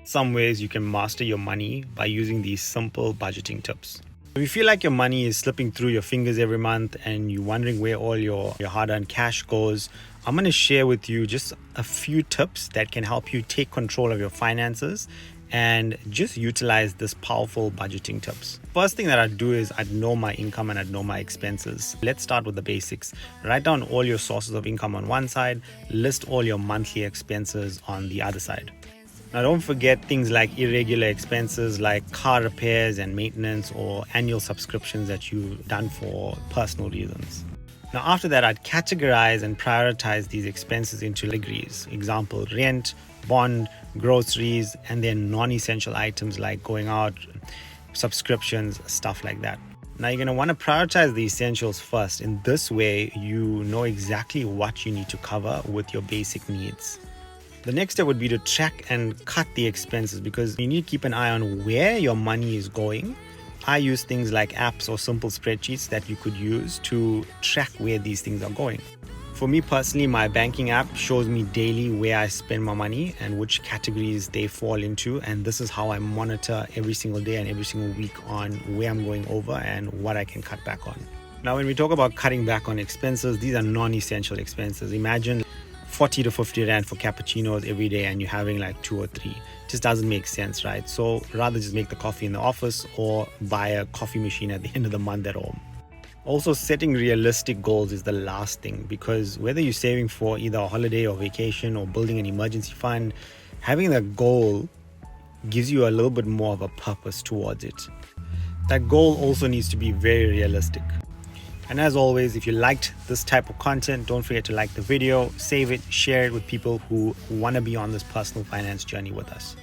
Some ways you can master your money by using these simple budgeting tips. If you feel like your money is slipping through your fingers every month and you're wondering where all your hard-earned cash goes, I'm going to share with you just a few tips that can help you take control of your finances and just utilize this powerful budgeting tips. First thing that I'd do is I'd know my income and I'd know my expenses. Let's start with the basics. Write down all your sources of income on one side, list all your monthly expenses on the other side. Now, don't forget things like irregular expenses like car repairs and maintenance or annual subscriptions that you've done for personal reasons. Now, after that, I'd categorize and prioritize these expenses into categories. Example, rent, bond, groceries, and then non-essential items like going out, subscriptions, stuff like that. Now, you're going to want to prioritize the essentials first. In this way, you know exactly what you need to cover with your basic needs. The next step would be to track and cut the expenses because you need to keep an eye on where your money is going. I use things like apps or simple spreadsheets that you could use to track where these things are going. For me personally, my banking app shows me daily where I spend my money and which categories they fall into. And this is how I monitor every single day and every single week on where I'm going over and what I can cut back on. Now, when we talk about cutting back on expenses, these are non-essential expenses. Imagine 40 to 50 rand for cappuccinos every day and you're having like 2 or 3. Just doesn't make sense, right? So rather just make the coffee in the office or buy a coffee machine at the end of the month at home. Also, setting realistic goals is the last thing because whether you're saving for either a holiday or vacation or building an emergency fund, having a goal gives you a little bit more of a purpose towards it. That goal also needs to be very realistic. And as always, if you liked this type of content, don't forget to like the video, save it, share it with people who want to be on this personal finance journey with us.